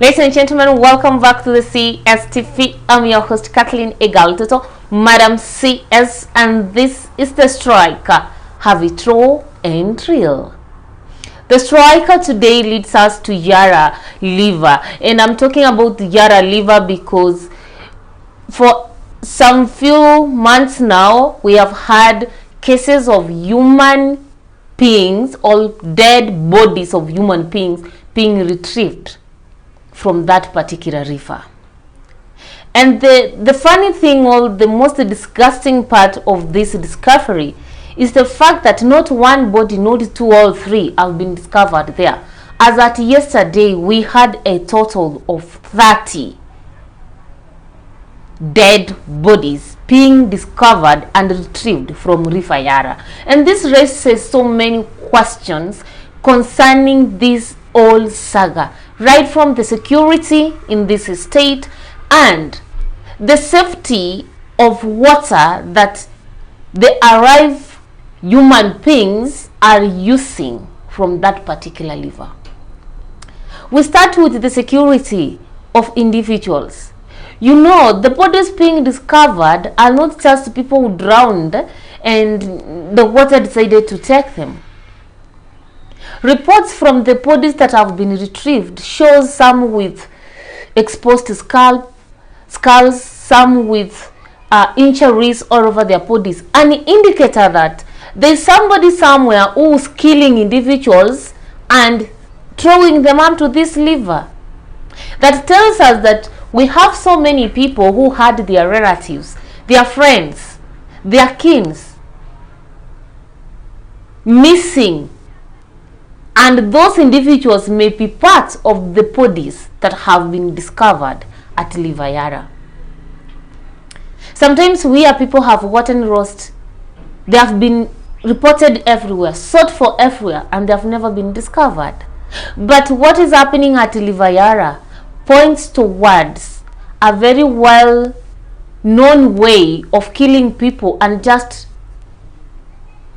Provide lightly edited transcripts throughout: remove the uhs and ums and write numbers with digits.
Ladies and gentlemen, welcome back to the CSTV. I'm your host Kathleen Egaltoto, Madam CS, and this is the striker, have it raw and real. The striker today leads us to Yara liver, and I'm talking about Yara liver because for some few months now we have had cases of human beings or dead bodies of human beings being retrieved from that particular river. And the funny thing, or the most disgusting part of this discovery, is the fact that not one body, not two or three have been discovered there. As at yesterday, we had a total of 30 dead bodies being discovered and retrieved from River Yara. And this raises so many questions concerning this whole saga, right from the security in this state and the safety of water that the arrived human beings are using from that particular river. We start with the security of individuals. You know, the bodies being discovered are not just people who drowned and the water decided to take them. Reports from the bodies that have been retrieved shows some with exposed skulls, some with injuries all over their bodies, an indicator that there is somebody somewhere who is killing individuals and throwing them onto this river. That tells us that we have so many people who had their relatives, their friends, their kins missing, and those individuals may be part of the bodies that have been discovered at River Yara. Sometimes we are people have gotten lost. They have been reported everywhere, sought for everywhere, and they have never been discovered. But what is happening at River Yara points towards a very well known way of killing people and just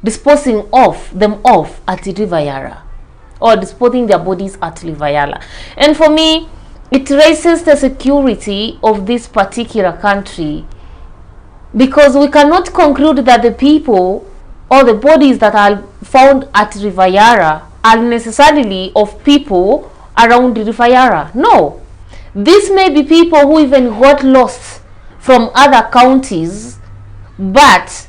disposing of them off at River Yara, or disposing their bodies at River Yara. And for me, it raises the security of this particular country, because we cannot conclude that the people or the bodies that are found at River Yara are necessarily of people around River Yara. No, these may be people who even got lost from other counties, but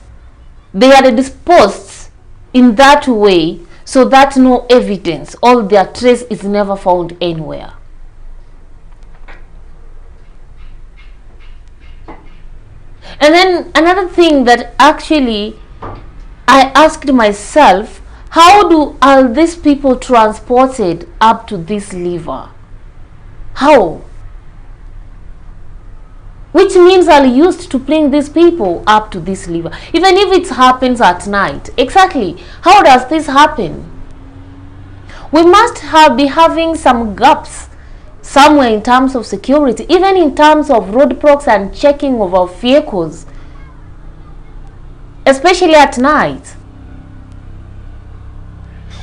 they are disposed in that way so that no evidence or their trace is never found anywhere. And then another thing that actually I asked myself, how are these people transported up to this river? How? Which means are used to bring these people up to this river, even if it happens at night. Exactly, how does this happen? We must be having some gaps somewhere in terms of security, even in terms of roadblocks and checking of our vehicles, especially at night.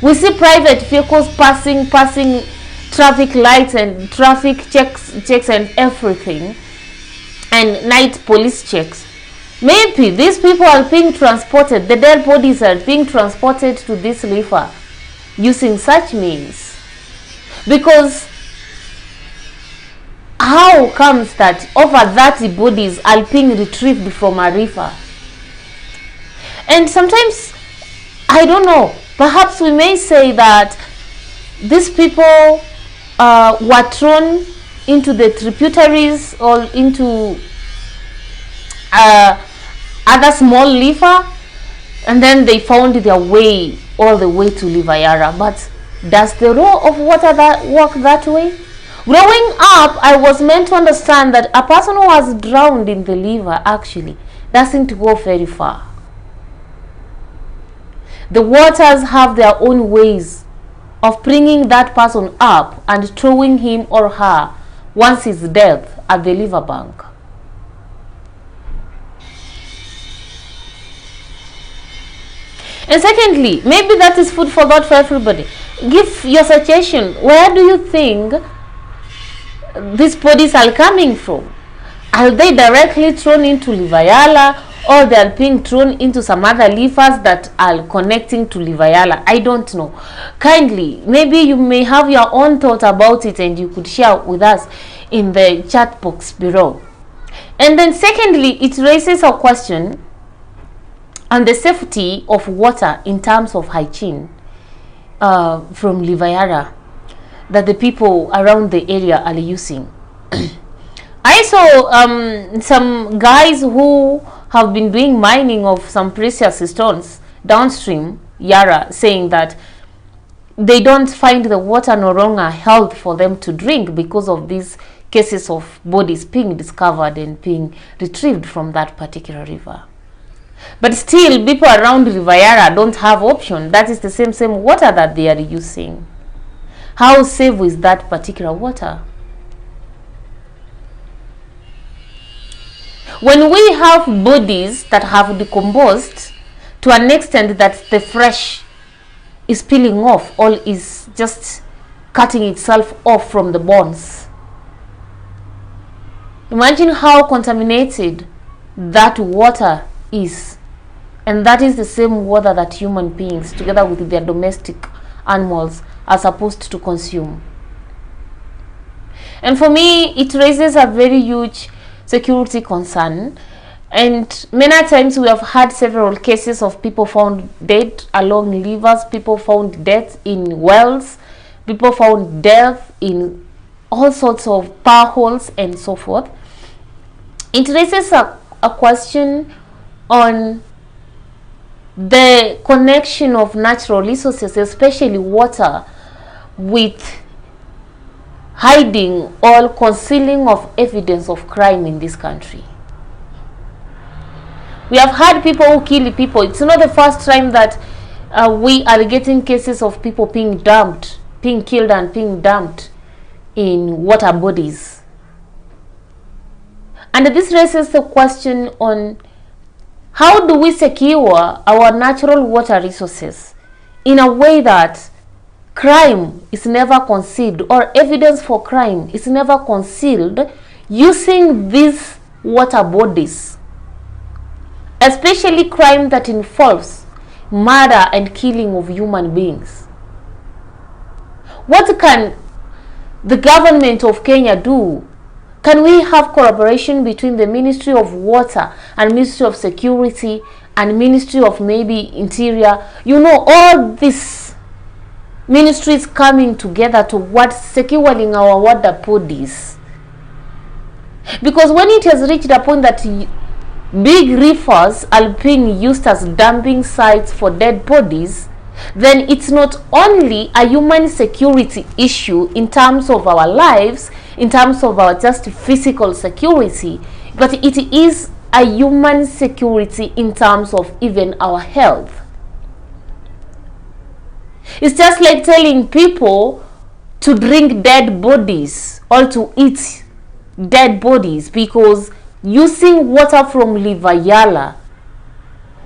We see private vehicles passing traffic lights and traffic checks and everything, and night police checks. Maybe these people are being transported, the dead bodies are being transported to this river using such means. Because how comes that over 30 bodies are being retrieved from a river? And sometimes, I don't know, perhaps we may say that these people were thrown into the tributaries or into other small river, and then they found their way all the way to River Yara. But does the law of water work that way? Growing up, I was meant to understand that a person who was drowned in the river actually doesn't go very far. The waters have their own ways of bringing that person up and throwing him or her once he's dead at the riverbank. And secondly, maybe that is food for thought for everybody. Give your suggestion. Where do you think these bodies are coming from? Are they directly thrown into Livayala, or they are being thrown into some other rivers that are connecting to Livayala? I don't know. Kindly, maybe you may have your own thought about it and you could share with us in the chat box below. And then secondly, it raises a question on the safety of water in terms of hygiene from Livayala that the people around the area are using. I saw some guys who have been doing mining of some precious stones downstream Yara, saying that they don't find the water no longer healthy for them to drink because of these cases of bodies being discovered and being retrieved from that particular river. But still, people around Livayala don't have option. That is the same water that they are using. How safe is that particular water? When we have bodies that have decomposed to an extent that the flesh is peeling off, or is just cutting itself off from the bones, imagine how contaminated that water is. And that is the same water that human beings, together with their domestic animals, are supposed to consume. And for me, it raises a very huge security concern. And many times we have had several cases of people found dead along rivers, people found dead in wells, people found death in all sorts of power holes and so forth. It raises a question on the connection of natural resources, especially water, with hiding or concealing of evidence of crime in this country. We have had people who kill people. It's not the first time that we are getting cases of people being dumped, being killed and being dumped in water bodies. And this raises the question on how do we secure our natural water resources in a way that crime is never concealed, or evidence for crime is never concealed using these water bodies, especially crime that involves murder and killing of human beings. What can the government of Kenya do? Can we have collaboration between the Ministry of Water and Ministry of Security and Ministry of maybe Interior? You know, all these ministries coming together towards securing our water bodies. Because when it has reached a point that big rivers are being used as dumping sites for dead bodies, then it's not only a human security issue in terms of our lives, in terms of our just physical security, but it is a human security in terms of even our health. It's just like telling people to drink dead bodies or to eat dead bodies, because using water from Livayala,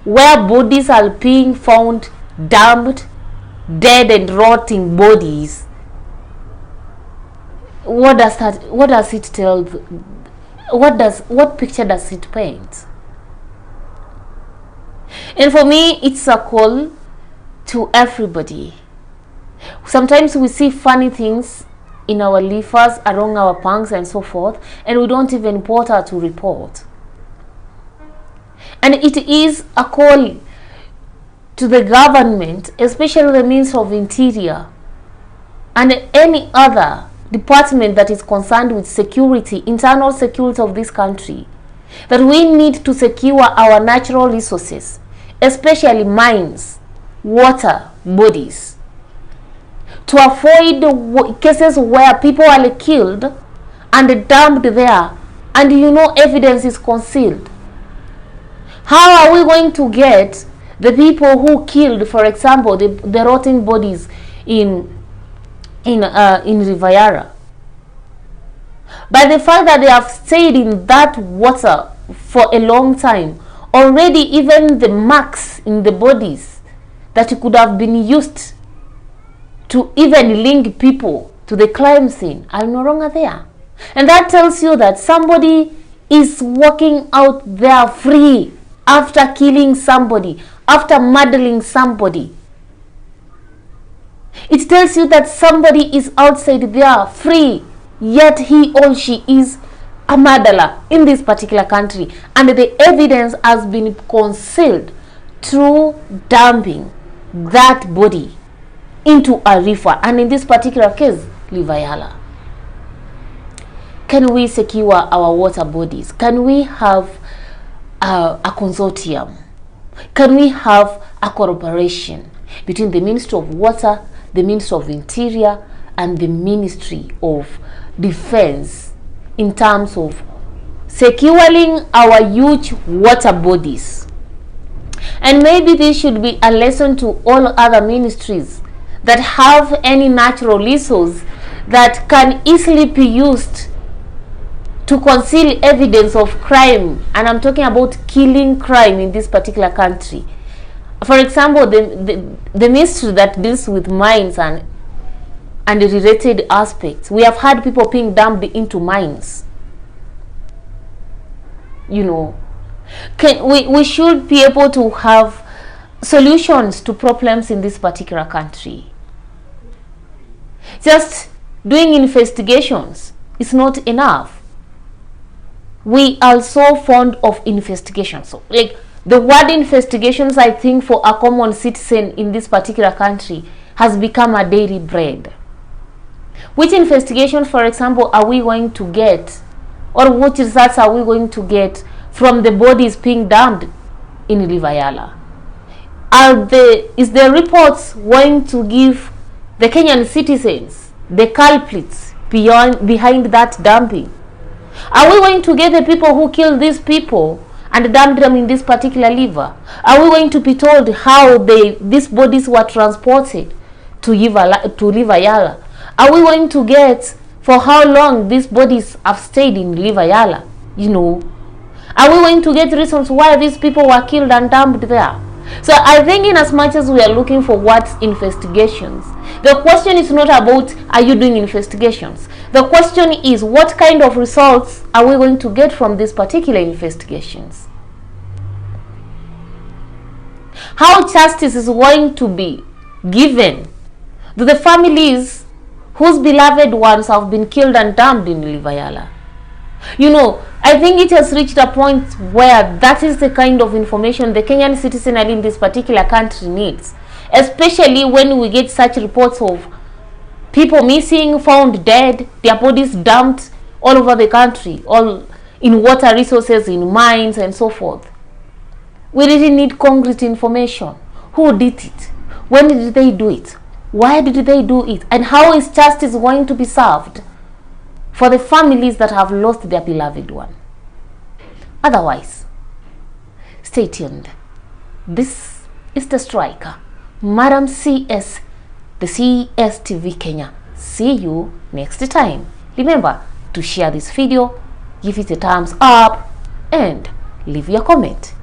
where bodies are being found dumped, dead and rotting bodies, what does it tell? What picture does it paint? And for me, it's a call to everybody. Sometimes we see funny things in our rivers, along our banks and so forth, and we don't even bother to report. And it is a call to the government, especially the Ministry of Interior and any other department that is concerned with security, internal security of this country, that we need to secure our natural resources, especially mines, water bodies, to avoid cases where people are killed and dumped there, and you know evidence is concealed. How are we going to get the people who killed, for example, the rotting bodies in Livayala? By the fact that they have stayed in that water for a long time, already even the marks in the bodies that could have been used to even link people to the crime scene are no longer there. And that tells you that somebody is walking out there free after killing somebody, after murdering somebody. It tells you that somebody is outside there free, yet he or she is a murderer in this particular country, and the evidence has been concealed through dumping that body into a river, and in this particular case, River Yala. Can we secure our water bodies? Can we have a consortium? Can we have a cooperation between the Ministry of Water, the Ministry of Interior, and the Ministry of Defense in terms of securing our huge water bodies? And maybe this should be a lesson to all other ministries that have any natural resource that can easily be used to conceal evidence of crime, and I'm talking about killing crime in this particular country. For example, the ministry that deals with mines and related aspects, we have had people being dumped into mines. You know, we should be able to have solutions to problems in this particular country. Just doing investigations is not enough. We are so fond of investigations. So, like, the word investigations, I think, for a common citizen in this particular country has become a daily bread. Which investigations, for example, are we going to get, or what results are we going to get from the bodies being dumped in River Yala? Is the reports going to give the Kenyan citizens the culprits behind that dumping? Are we going to get the people who killed these people and dumped them in this particular river? Are we going to be told how these bodies were transported to River Yala? Are we going to get for how long these bodies have stayed in River Yala? You know, are we going to get reasons why these people were killed and dumped there? So I think in as much as we are looking for what investigations, the question is not about are you doing investigations. The question is what kind of results are we going to get from these particular investigations? How justice is going to be given to the families whose beloved ones have been killed and dumped in River Yala? You know, I think it has reached a point where that is the kind of information the Kenyan citizenry in this particular country needs, especially when we get such reports of people missing, found dead, their bodies dumped all over the country, all in water resources, in mines, and so forth. We really need concrete information. Who did it? When did they do it? Why did they do it? And how is justice going to be served for the families that have lost their beloved one? Otherwise, stay tuned. This is The Striker, Madam CS, the CSTV Kenya. See you next time. Remember to share this video, give it a thumbs up, and leave your comment.